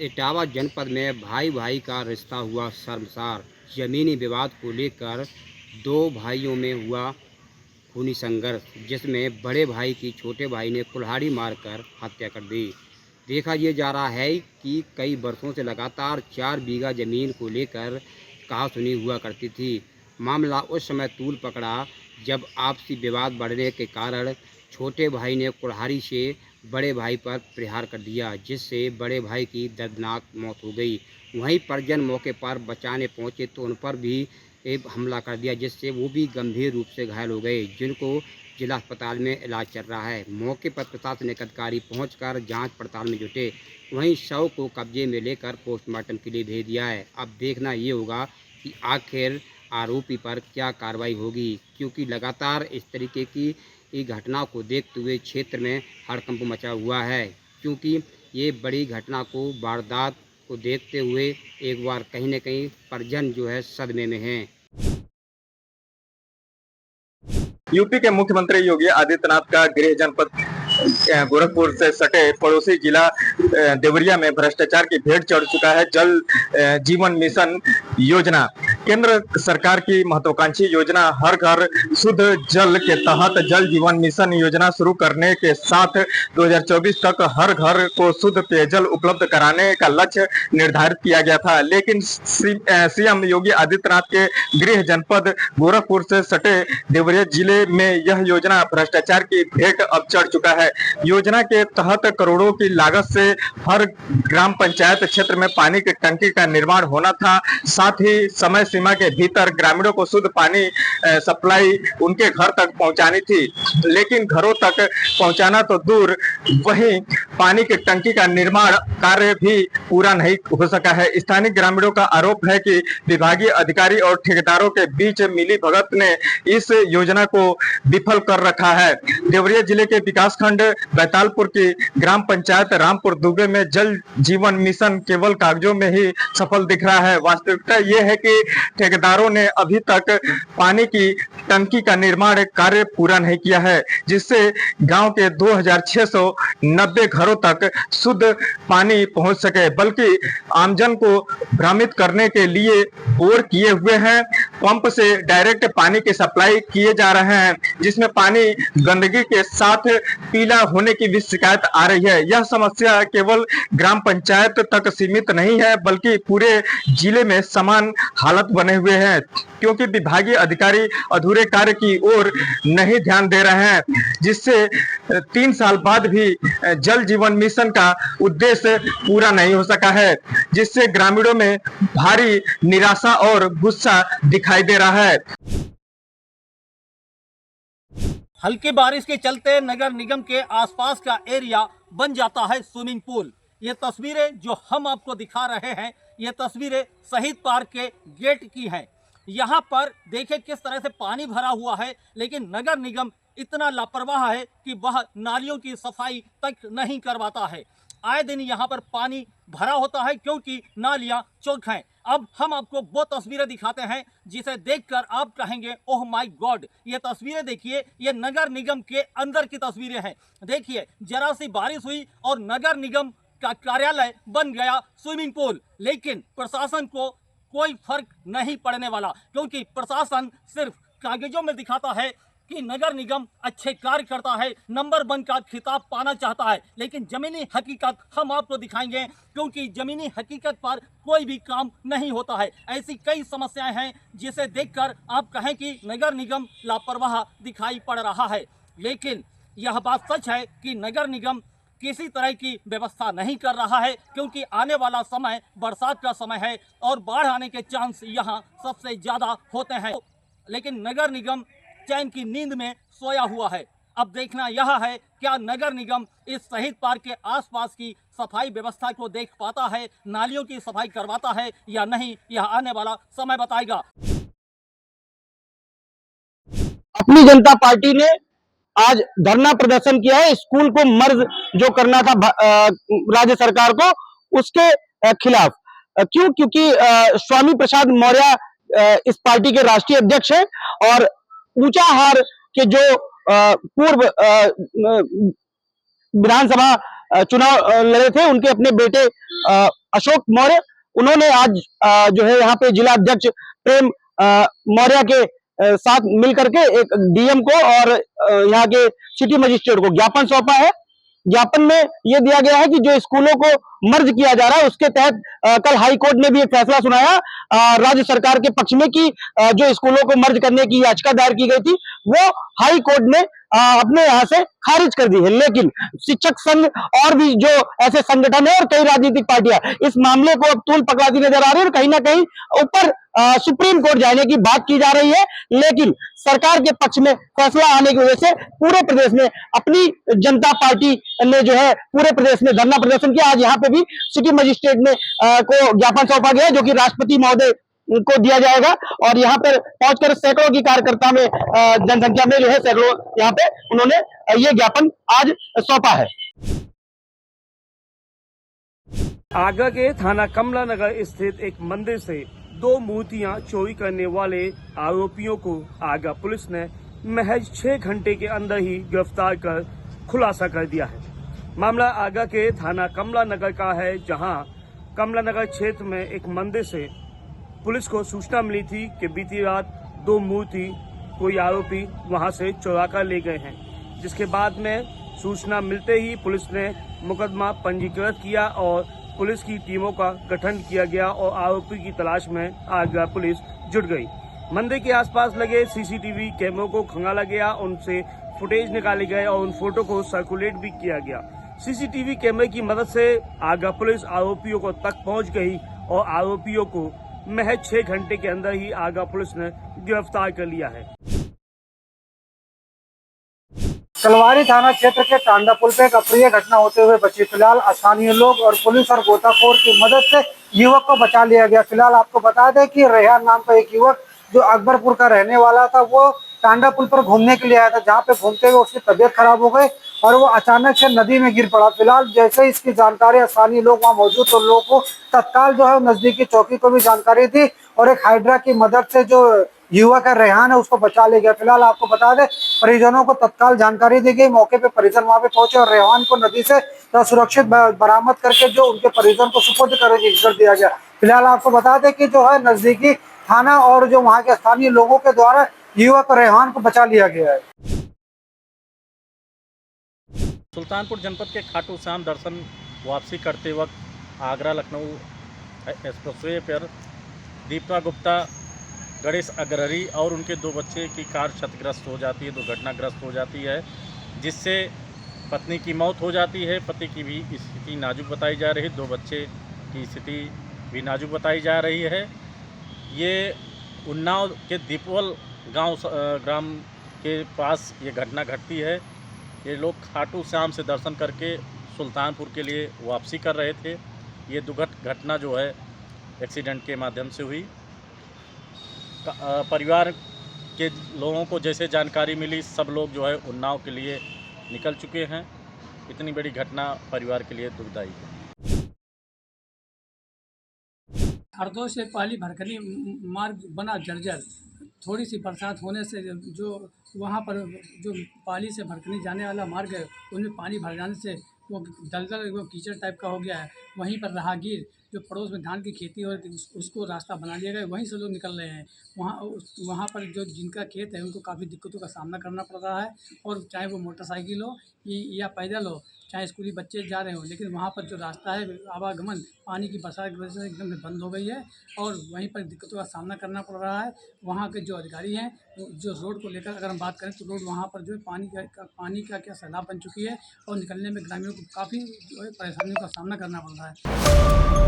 इटावा जनपद में भाई भाई का रिश्ता हुआ शर्मसार। जमीनी विवाद को लेकर दो भाइयों में हुआ खूनी संघर्ष, जिसमें बड़े भाई की छोटे भाई ने कुल्हाड़ी मारकर हत्या कर दी। देखा ये जा रहा है कि कई वर्षों से लगातार 4 बीघा जमीन को लेकर कहासुनी हुआ करती थी। मामला उस समय तूल पकड़ा जब आपसी विवाद बढ़ने के कारण छोटे भाई ने कुल्हाड़ी से बड़े भाई पर प्रहार कर दिया, जिससे बड़े भाई की दर्दनाक मौत हो गई। वहीं परिजन मौके पर बचाने पहुंचे तो उन पर भी एक हमला कर दिया, जिससे वो भी गंभीर रूप से घायल हो गए, जिनको जिला अस्पताल में इलाज चल रहा है। मौके पर प्रशासनिक अधिकारी पहुंचकर जांच पड़ताल में जुटे। वहीं शव को कब्जे में लेकर पोस्टमार्टम के लिए भेज दिया है। अब देखना ये होगा कि आखिर आरोपी पर क्या कार्रवाई होगी, क्योंकि लगातार इस तरीके की घटना को देखते हुए क्षेत्र में हड़कंप मचा हुआ है। क्योंकि ये बड़ी घटना को वारदात को देखते हुए एक बार कहीं न कहीं परिजन जो है सदमे में हैं। यूपी के मुख्यमंत्री योगी आदित्यनाथ का गृह जनपद गोरखपुर से सटे पड़ोसी जिला देवरिया में भ्रष्टाचार की भेंट चढ़ चुका है। जल जीवन मिशन योजना केंद्र सरकार की महत्वाकांक्षी योजना हर घर शुद्ध जल के तहत जल जीवन मिशन योजना शुरू करने के साथ 2024 तक हर घर को शुद्ध पेयजल उपलब्ध कराने का लक्ष्य निर्धारित किया गया था। लेकिन सीएम योगी आदित्यनाथ के गृह जनपद गोरखपुर से सटे देवरिया जिले में यह योजना भ्रष्टाचार की भेंट अब चढ़ चुका है। योजना के तहत करोड़ों की लागत से हर ग्राम पंचायत क्षेत्र में पानी की टंकी का निर्माण होना था। साथ ही समय सीमा के भीतर ग्रामीणों को शुद्ध पानी सप्लाई उनके घर तक पहुंचानी थी, लेकिन घरों तक पहुंचाना तो दूर, वहीं पानी की टंकी का निर्माण कार्य भी पूरा नहीं हो सका है। स्थानीय ग्रामीणों का आरोप है कि विभागीय अधिकारी और ठेकेदारों के बीच मिलीभगत ने इस योजना को विफल कर रखा है। देवरिया जिले के विकासखंड बैतालपुर की ग्राम पंचायत रामपुर दुबे में जल जीवन मिशन केवल कागजों में ही सफल दिख रहा है। वास्तविकता यह है कि ठेकेदारों ने अभी तक पानी की टंकी का निर्माण कार्य पूरा नहीं किया है, जिससे गांव के 2690 घरों तक शुद्ध पानी पहुंच सके, बल्कि आमजन को भ्रमित करने के लिए बोर किए हुए हैं। पंप से डायरेक्ट पानी की सप्लाई किए जा रहे हैं, जिसमें पानी गंदगी के साथ पीला होने की भी शिकायत आ रही है। यह समस्या केवल ग्राम पंचायत तक सीमित नहीं है, बल्कि पूरे जिले में समान हालत बने हुए हैं, क्योंकि विभागीय अधिकारी अधूरे कार्य की ओर नहीं ध्यान दे रहे हैं, जिससे 3 साल बाद भी जल जीवन मिशन का उद्देश्य पूरा नहीं हो सका है, जिससे ग्रामीणों में भारी निराशा और गुस्सा दिखाई दे रहा है। हल्की बारिश के चलते नगर निगम के आसपास का एरिया बन जाता है स्विमिंग पूल। ये तस्वीरें जो हम आपको दिखा रहे हैं, ये तस्वीरें शहीद पार्क के गेट की हैं। यहाँ पर देखें किस तरह से पानी भरा हुआ है, लेकिन नगर निगम इतना लापरवाह है कि वह नालियों की सफाई तक नहीं करवाता है। आए दिन यहाँ पर पानी भरा होता है क्योंकि नालियाँ चौक हैं। अब हम आपको वो तस्वीरें दिखाते हैं जिसे देखकर आप कहेंगे ओह माय गॉड। ये तस्वीरें देखिए, ये नगर निगम के अंदर की तस्वीरें हैं। देखिए, जरा सी बारिश हुई और नगर निगम का कार्यालय बन गया स्विमिंग पूल, लेकिन प्रशासन को कोई फर्क नहीं पड़ने वाला, क्योंकि प्रशासन सिर्फ कागजों में दिखाता है कि नगर निगम अच्छे कार्य करता है, नंबर 1 का खिताब पाना चाहता है, लेकिन जमीनी हकीकत हम आपको दिखाएंगे, क्योंकि जमीनी हकीकत पर कोई भी काम नहीं होता है। ऐसी कई समस्याएं हैं जिसे देखकर आप कहें कि नगर निगम लापरवाह दिखाई पड़ रहा है, लेकिन यह बात सच है कि नगर निगम किसी तरह की व्यवस्था नहीं कर रहा है, क्योंकि आने वाला समय बरसात का समय है और बाढ़ आने के चांस यहाँ सबसे ज़्यादा होते हैं, लेकिन नगर निगम चैन की नींद में सोया हुआ है। अब देखना यह है क्या नगर निगम इस शहीद पार्क के आसपास की सफाई व्यवस्था को देख पाता है, नालियों की सफाई करवाता है या नहीं, यह आने वाला समय बताएगा। अपनी जनता पार्टी ने आज धरना प्रदर्शन किया है। स्कूल को मर्ज जो करना था राज्य सरकार को, उसके खिलाफ। क्यों? क्योंकि स्वामी प्रसाद मौर्य इस पार्टी के राष्ट्रीय अध्यक्ष हैं और ऊंचाहार के जो पूर्व विधानसभा चुनाव लड़े थे, उनके अपने बेटे अशोक मौर्य, उन्होंने आज जो है यहाँ पे जिला अध्यक्ष प्रेम मौर्य के साथ मिलकर के एक डीएम को और यहाँ के सिटी मजिस्ट्रेट को ज्ञापन सौंपा है। ज्ञापन में यह दिया गया है कि जो स्कूलों को मर्ज किया जा रहा है उसके तहत कल हाई कोर्ट ने भी एक फैसला सुनाया राज्य सरकार के पक्ष में कि जो स्कूलों को मर्ज करने की याचिका दायर की गई थी वो हाई कोर्ट ने अपने यहाँ से खारिज कर दी है। लेकिन शिक्षक संघ और भी जो ऐसे संगठन है और कई राजनीतिक पार्टियां इस मामले को अब तूल पकड़ाती नजर आ रही है और कहीं ना कहीं ऊपर सुप्रीम कोर्ट जाने की बात की जा रही है। लेकिन सरकार के पक्ष में फैसला आने की वजह से पूरे प्रदेश में अपनी जनता पार्टी ने जो है पूरे प्रदेश में धरना प्रदर्शन किया। आज यहाँ पे भी सिटी मजिस्ट्रेट ने को ज्ञापन सौंपा गया जो कि राष्ट्रपति महोदय को दिया जाएगा और यहाँ पर पहुंचकर सैकड़ों की कार्यकर्ता में जनसंख्या में जो है सैकड़ों यहाँ पे उन्होंने ये ज्ञापन आज सौंपा है। आगरा के थाना कमला नगर स्थित एक मंदिर से 2 मूर्तियां चोरी करने वाले आरोपियों को आगरा पुलिस ने महज 6 घंटे के अंदर ही गिरफ्तार कर खुलासा कर दिया है। मामला आगरा के थाना कमला नगर का है, जहां कमला नगर क्षेत्र में एक मंदिर से पुलिस को सूचना मिली थी कि बीती रात 2 मूर्ति कोई आरोपी वहां से चुरा कर ले गए हैं, जिसके बाद में सूचना मिलते ही पुलिस ने मुकदमा पंजीकृत किया और पुलिस की टीमों का गठन किया गया और आरोपी की तलाश में आगरा पुलिस जुट गई। मंदिर के आसपास लगे सीसीटीवी कैमरों को खंगाला गया, उनसे फुटेज निकाले गए और उन फोटो को सर्कुलेट भी किया गया। सीसीटीवी कैमरे की मदद से आगरा पुलिस आरोपियों को तक पहुंच गई और आरोपियों को महज 6 घंटे के अंदर ही आगरा पुलिस ने गिरफ्तार कर लिया है। तलवारी थाना क्षेत्र के टांडा पुल पे एक अप्रिय घटना होते हुए बची। फिलहाल स्थानीय लोग और पुलिस और गोताखोर की मदद से युवक को बचा लिया गया। फिलहाल आपको बता दें कि रेहान नाम का एक युवक जो अकबरपुर का रहने वाला था, वो टांडा पुल पर घूमने के लिए आया था, जहाँ पे घूमते हुए उसकी तबीयत खराब हो गई और वो अचानक से नदी में गिर पड़ा। फिलहाल जैसे इसकी जानकारी स्थानीय लोग वहाँ मौजूद तो लोगों को तत्काल जो है नजदीकी चौकी को भी जानकारी दी और एक हाइड्रा की मदद से जो युवक है रेहान है उसको बचा लिया गया। फिलहाल आपको बता दें परिजनों को तत्काल जानकारी दी गई, मौके पे परिजन वहां पे पहुंचे और रेहान को नदी से सुरक्षित बरामद करके जो उनके परिजन को सुपुर्द कर दिया गया। फिलहाल आपको बता दें कि जो है नजदीकी थाना और जो वहाँ के स्थानीय लोगों के द्वारा युवक रेहान को बचा लिया गया है। सुल्तानपुर जनपद के खाटू श्याम दर्शन वापसी करते वक्त आगरा लखनऊ एक्सप्रेसवे पर दीपा गुप्ता, गणेश अग्रहरी और उनके 2 बच्चे की कार क्षतिग्रस्त हो जाती है, दुर्घटनाग्रस्त हो जाती है, जिससे पत्नी की मौत हो जाती है। पति की भी स्थिति नाजुक बताई जा रही है, 2 बच्चे की स्थिति भी नाजुक बताई जा रही है। ये उन्नाव के दीपवल ग्राम के पास ये घटना घटती है। ये लोग खाटू श्याम से दर्शन करके सुल्तानपुर के लिए वापसी कर रहे थे। ये दुर्घटना घटना जो है एक्सीडेंट के माध्यम से हुई। परिवार के लोगों को जैसे जानकारी मिली, सब लोग जो है उन्नाव के लिए निकल चुके हैं। इतनी बड़ी घटना परिवार के लिए दुखदायी है। हरदोई से पहली भरकनी मार्ग बना जर्जर। थोड़ी सी बरसात होने से जो वहाँ पर जो पाली से भरकनी जाने वाला मार्ग है उनमें पानी भर जाने से वो दलदल वो कीचड़ टाइप का हो गया है। वहीं पर राहगीर जो पड़ोस में धान की खेती हो रही थी उसको रास्ता बना लिया गया, वहीं से लोग निकल रहे हैं। वहाँ पर जो जिनका खेत है उनको काफ़ी दिक्कतों का सामना करना पड़ रहा है, और चाहे वो मोटरसाइकिल हो या पैदल हो, चाहे स्कूली बच्चे जा रहे हो, लेकिन वहाँ पर जो रास्ता है आवागमन पानी की बरसात की वजह से एकदम बंद हो गई है और वहीं पर दिक्कतों का सामना करना पड़ रहा है। वहाँ के जो अधिकारी हैं जो रोड को लेकर अगर हम बात करें तो रोड वहाँ पर जो है पानी का क्या सैलाब बन चुकी है और निकलने में ग्रामीणों को काफ़ी जो है परेशानियों का सामना करना पड़ रहा है।